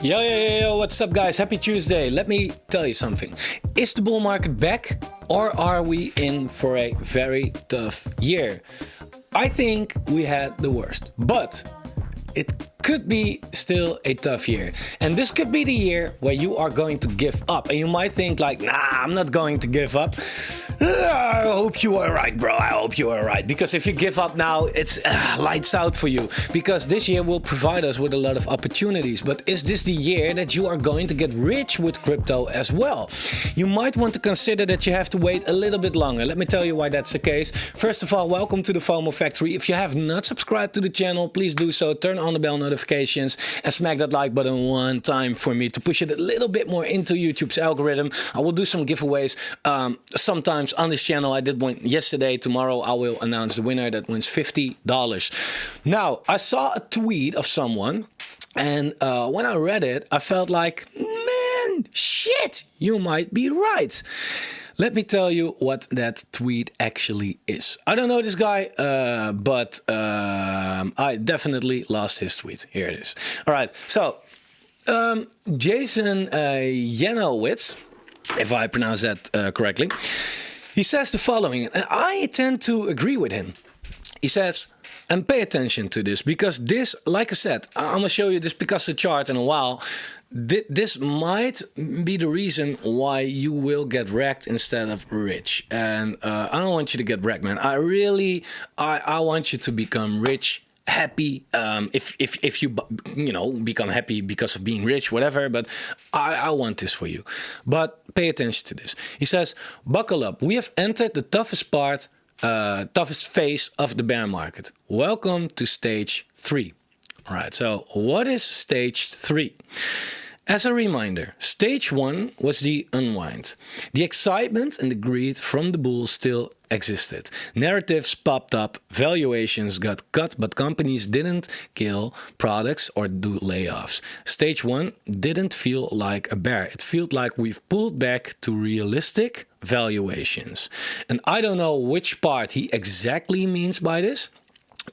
Yo, what's up guys? Happy Tuesday. Let me tell you something. Is the bull market back or are we in for a very tough year? I think we had the worst, but it could be still a tough year. And this could be the year where you are going to give up. And you might think like, nah, I'm not going to give up. I hope you are right, bro. I hope you are right. Because if you give up now, it's lights out for you. Because this year will provide us with a lot of opportunities. But is this the year that you are going to get rich with crypto as well? You might want to consider that you have to wait a little bit longer. Let me tell you why that's the case. First of all, welcome to the Fomo Factory. If you have not subscribed to the channel, please do so. Turn on the bell notifications and smack that like button one time for me to push it a little bit more into YouTube's algorithm. I will do some giveaways sometimes on this channel. I did one yesterday. Tomorrow I will announce the winner that wins $50. Now, I saw a tweet of someone and when I read it, I felt like, man, shit, you might be right. Let me tell you what that tweet actually is. I don't know this guy, but I definitely lost his tweet. Here it is. All right, so Jason Yanowitz, if I pronounce that correctly, he says the following, and I tend to agree with him. He says, and pay attention to this, because this, like I said, I'm going to show you this Picasso chart in a while. This might be the reason why you will get wrecked instead of rich. And I don't want you to get wrecked, man. I want you to become rich, happy. If you become happy because of being rich, whatever. But I want this for you. But pay attention to this. He says, buckle up. We have entered the toughest phase of the bear market. Welcome to stage 3. All right, so what is stage 3? As a reminder, stage 1 was the unwind. The excitement and the greed from the bulls still existed. Narratives popped up, valuations got cut, but companies didn't kill products or do layoffs. Stage 1 didn't feel like a bear. It felt like we've pulled back to realistic valuations. And I don't know which part he exactly means by this,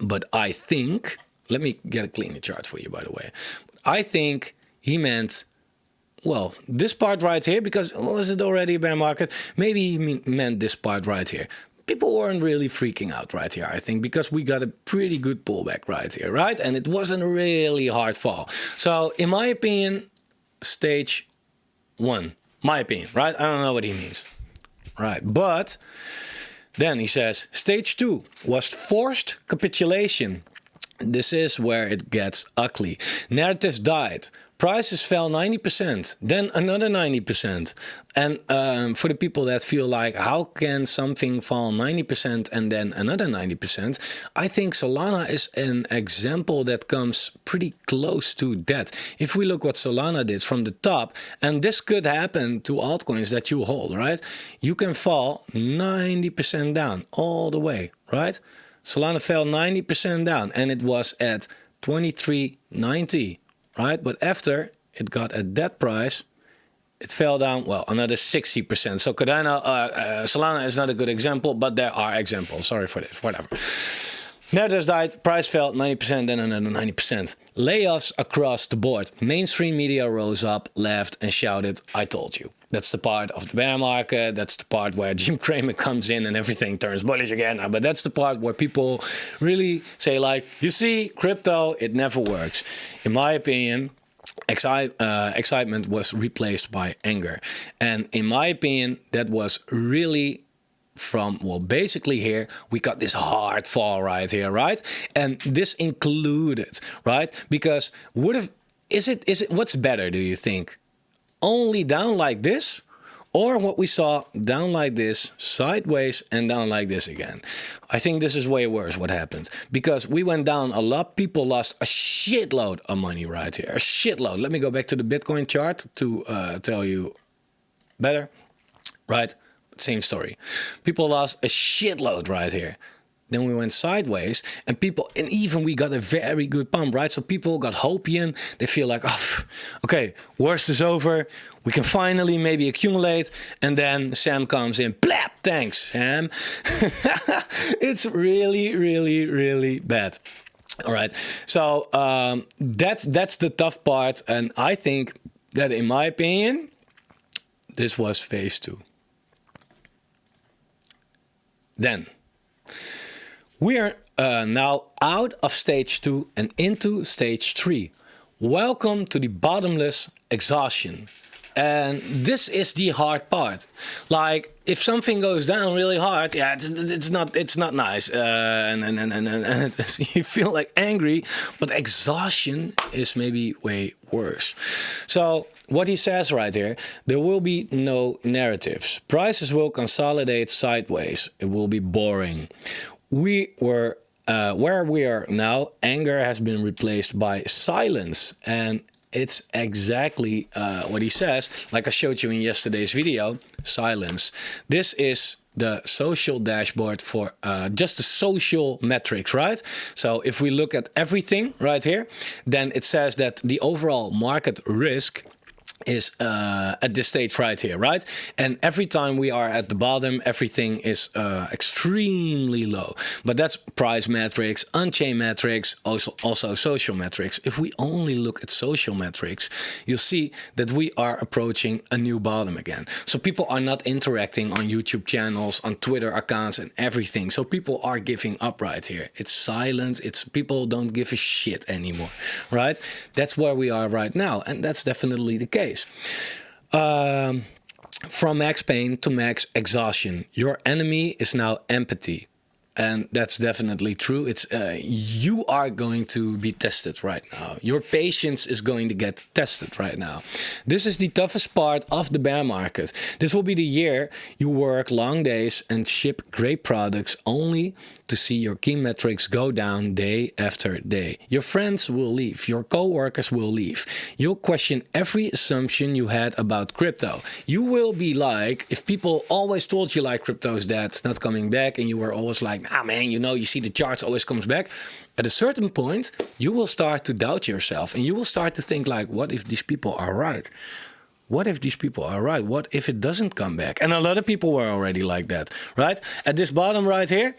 but I think, let me get a cleaner chart for you, by the way. I think he meant, well, this part right here, because was it already a bear market? Maybe he meant this part right here. People weren't really freaking out right here, I think, because we got a pretty good pullback right here, right? And it wasn't a really hard fall. So, in my opinion, stage 1, my opinion, right? I don't know what he means, right? But then he says, stage 2 was forced capitulation. This is where it gets ugly. Narratives died. Prices fell 90%, then another 90%. And for the people that feel like, how can something fall 90% and then another 90%? I think Solana is an example that comes pretty close to that. If we look what Solana did from the top, and this could happen to altcoins that you hold, right? You can fall 90% down all the way, right? Solana fell 90% down and it was at 23.90, right? But after it got at that price, it fell down, well, another 60%. So Solana is not a good example, but there are examples. Sorry for this, whatever. Narratives died, price fell 90%, then another 90%. Layoffs across the board. Mainstream media rose up, laughed, and shouted, I told you. That's the part of the bear market. That's the part where Jim Cramer comes in and everything turns bullish again. But that's the part where people really say like, you see, crypto, it never works. In my opinion, excitement was replaced by anger. And in my opinion, that was really from, well, basically here we got this hard fall right here, right? And this included, right? Because is it what's better, do you think? Only down like this, or what we saw down like this, sideways, and down like this again? I think this is way worse what happened, because we went down a lot. People lost a shitload of money right here, a shitload. Let me go back to the Bitcoin chart to tell you better, right? Same story. People lost a shitload right here. Then we went sideways, and even we got a very good pump, right? So people got hopium. They feel like, oh, okay, worst is over. We can finally maybe accumulate. And then Sam comes in, blap, thanks, Sam. It's really, really, really bad. All right. So that's the tough part. And I think that, in my opinion, this was phase 2. Then we are now out of stage 2 and into stage 3. Welcome to the bottomless exhaustion. And this is the hard part. Like, if something goes down really hard, yeah, it's not nice, and you feel like angry, but exhaustion is maybe way worse. So what he says right here, there will be no narratives. Prices will consolidate sideways. It will be boring. Where we are now, anger has been replaced by silence, and it's exactly what he says. Like I showed you in yesterday's video, silence. This is the social dashboard for just the social metrics, right? So if we look at everything right here, then it says that the overall market risk is at this stage right here, right? And every time we are at the bottom, everything is extremely low. But that's price metrics, on-chain metrics, also social metrics. If we only look at social metrics, you'll see that we are approaching a new bottom again. So people are not interacting on YouTube channels, on Twitter accounts and everything. So people are giving up right here. It's silent. It's people don't give a shit anymore, right? That's where we are right now. And that's definitely the case. From max pain to max exhaustion. Your enemy is now empathy. And that's definitely true. It's you are going to be tested right now. Your patience is going to get tested right now. This is the toughest part of the bear market. This will be the year you work long days and ship great products only to see your key metrics go down day after day. Your friends will leave. Your co-workers will leave. You'll question every assumption you had about crypto. You will be like, if people always told you like crypto's dead, it's not coming back, and you were always like, ah man, you know, you see the charts always comes back. At a certain point, you will start to doubt yourself, and you will start to think like, what if these people are right? What if these people are right? What if it doesn't come back? And a lot of people were already like that, right? At this bottom right here,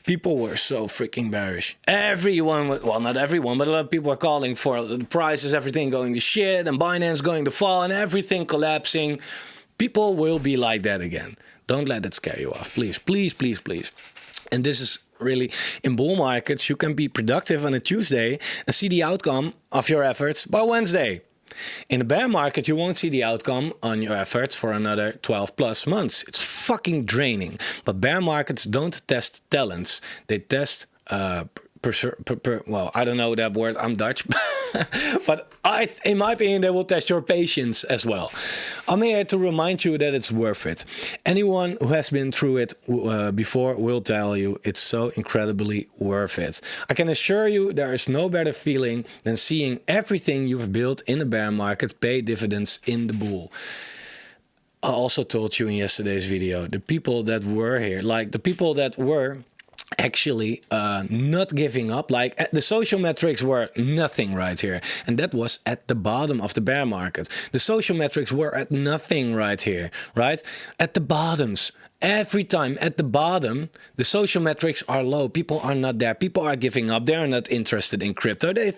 people were so freaking bearish. Everyone, well, not everyone, but a lot of people were calling for the prices, everything going to shit, and Binance going to fall, and everything collapsing. People will be like that again. Don't let it scare you off, please, please, please, please. And this is really, in bull markets, you can be productive on a Tuesday and see the outcome of your efforts by Wednesday. In the bear market, you won't see the outcome on your efforts for another 12 plus months. It's fucking draining. But bear markets don't test talents. They test, well, I don't know that word. I'm Dutch. But in my opinion, they will test your patience as well. I'm here to remind you that it's worth it. Anyone who has been through it before will tell you it's so incredibly worth it. I can assure you there is no better feeling than seeing everything you've built in the bear market pay dividends in the bull. I also told you in yesterday's video, the people that were here, like the people that were actually not giving up, like the social metrics were nothing right here, and that was at the bottom of the bear market. The social metrics were at nothing right here, right at the bottoms. Every time at the bottom, the social metrics are low. People are not there. People are giving up. They're not interested in crypto. They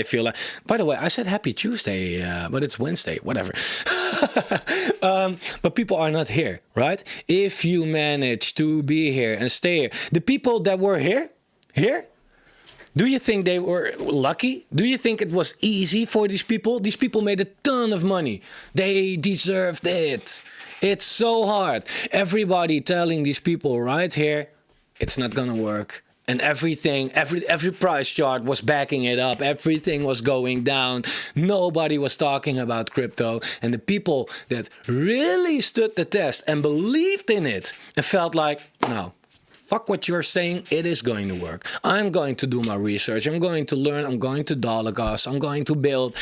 feel like, by the way, I said happy Tuesday, but it's Wednesday, whatever. But people are not here, right? If you manage to be here and stay here, the people that were here, do you think they were lucky? Do you think it was easy for these people? These people made a ton of money. They deserved it. It's so hard. Everybody telling these people right here, it's not gonna work. And everything, every price chart was backing it up. Everything was going down. Nobody was talking about crypto. And the people that really stood the test and believed in it and felt like, no, fuck what you're saying, it is going to work. I'm going to do my research. I'm going to learn. I'm going to dollar cost. I'm going to build.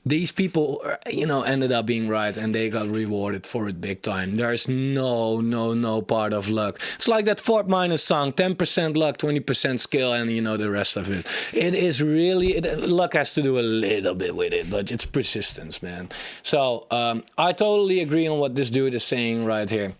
These people, ended up being right, and they got rewarded for it big time. There's no part of luck. It's like that Fort Minus song, 10% luck, 20% skill, and the rest of it. It is really, luck has to do a little bit with it, but it's persistence, man. So I totally agree on what this dude is saying right here.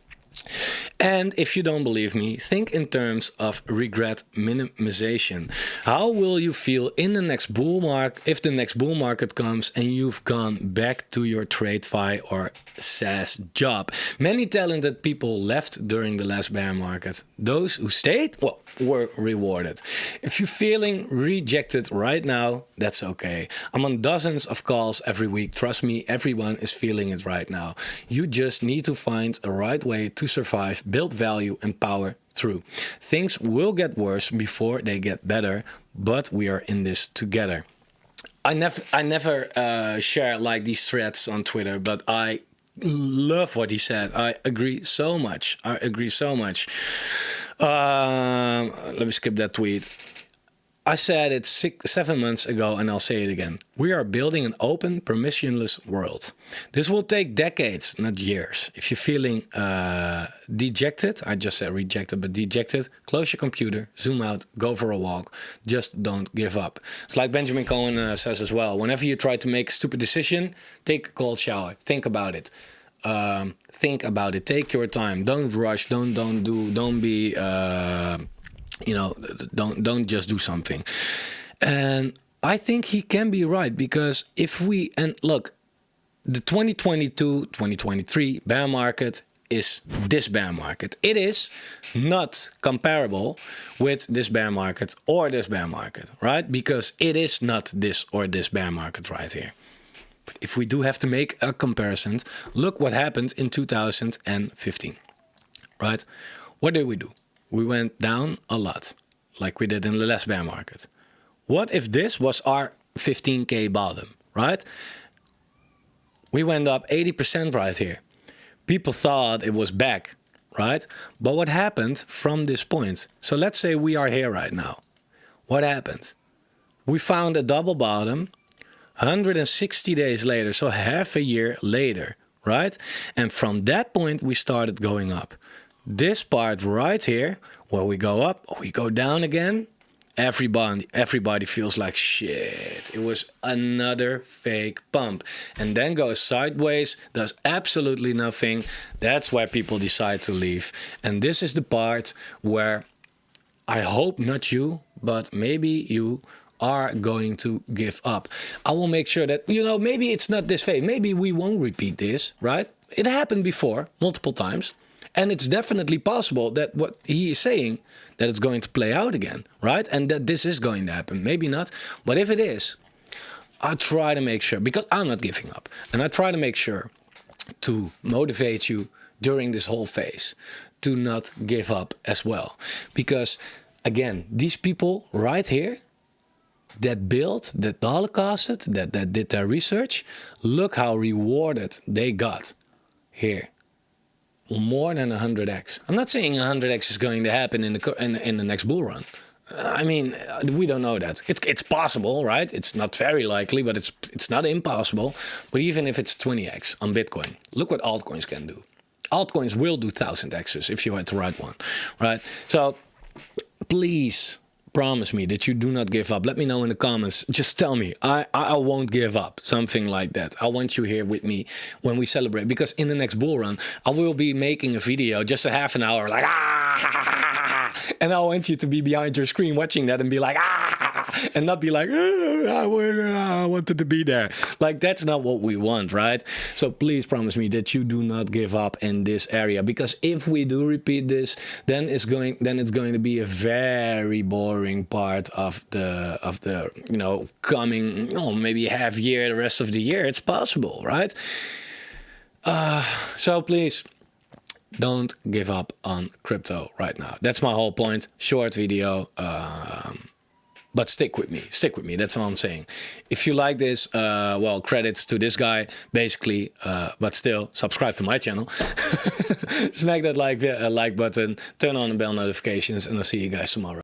And if you don't believe me, think in terms of regret minimization. How will you feel in the next bull market if the next bull market comes and you've gone back to your TradeFi or SaaS job? Many talented people left during the last bear market. Those who stayed, well, were rewarded. If you're feeling rejected right now, that's okay. I'm on dozens of calls every week. Trust me, everyone is feeling it right now. You just need to find a right way to survive, build value and power through. Things will get worse before they get better, but we are in this together. I never share like these threads on Twitter, but I love what he said. I agree so much. Let me skip that tweet. I said it 7 months ago, and I'll say it again. We are building an open, permissionless world. This will take decades, not years. If you're feeling dejected, I just said rejected, but dejected, close your computer, zoom out, go for a walk. Just don't give up. It's like Benjamin Cohen says as well. Whenever you try to make a stupid decision, take a cold shower. Think about it. Think about it. Take your time. Don't rush. Don't be... don't just do something. And I think he can be right, because if we, and look, the 2022-2023 bear market is this bear market. It is not comparable with this bear market or this bear market, right? Because it is not this or this bear market right here. But if we do have to make a comparison, look what happened in 2015, right? What did we do? We went down a lot, like we did in the last bear market. What if this was our 15K bottom, right? We went up 80% right here. People thought it was back, right? But what happened from this point? So let's say we are here right now. What happened? We found a double bottom 160 days later, so half a year later, right? And from that point, we started going up. This part right here, where we go up, we go down again, everybody feels like shit. It was another fake pump. And then goes sideways, does absolutely nothing. That's why people decide to leave. And this is the part where I hope not you, but maybe you are going to give up. I will make sure that, maybe it's not this fake. Maybe we won't repeat this, right? It happened before, multiple times. And it's definitely possible that what he is saying, that it's going to play out again, right? And that this is going to happen. Maybe not. But if it is, I try to make sure, because I'm not giving up. And I try to make sure to motivate you during this whole phase to not give up as well. Because, again, these people right here that built, that dollar costed, that did their research, look how rewarded they got here. More than 100x. I'm not saying 100x is going to happen in the next bull run. I mean, we don't know that. It's possible, right? It's not very likely, but it's not impossible. But even if it's 20x on Bitcoin, look what altcoins can do. Altcoins will do 1000x's if you had the right one, right? So please promise me that you do not give up. Let me know in the comments. Just tell me, I won't give up. Something like that. I want you here with me when we celebrate. Because in the next bull run, I will be making a video, just a half an hour, like, and I want you to be behind your screen watching that and be like, and not be like, I wanted to be there. Like, that's not what we want, right? So please promise me that you do not give up in this area. Because if we do repeat this, then it's going to be a very boring part of the coming maybe half year, the rest of the year. It's possible, right? So please don't give up on crypto right now. That's my whole point. Short video, but stick with me. That's all I'm saying. If you like this, well, credits to this guy basically, but still subscribe to my channel. Smack that like button, turn on the bell notifications, and I'll see you guys tomorrow.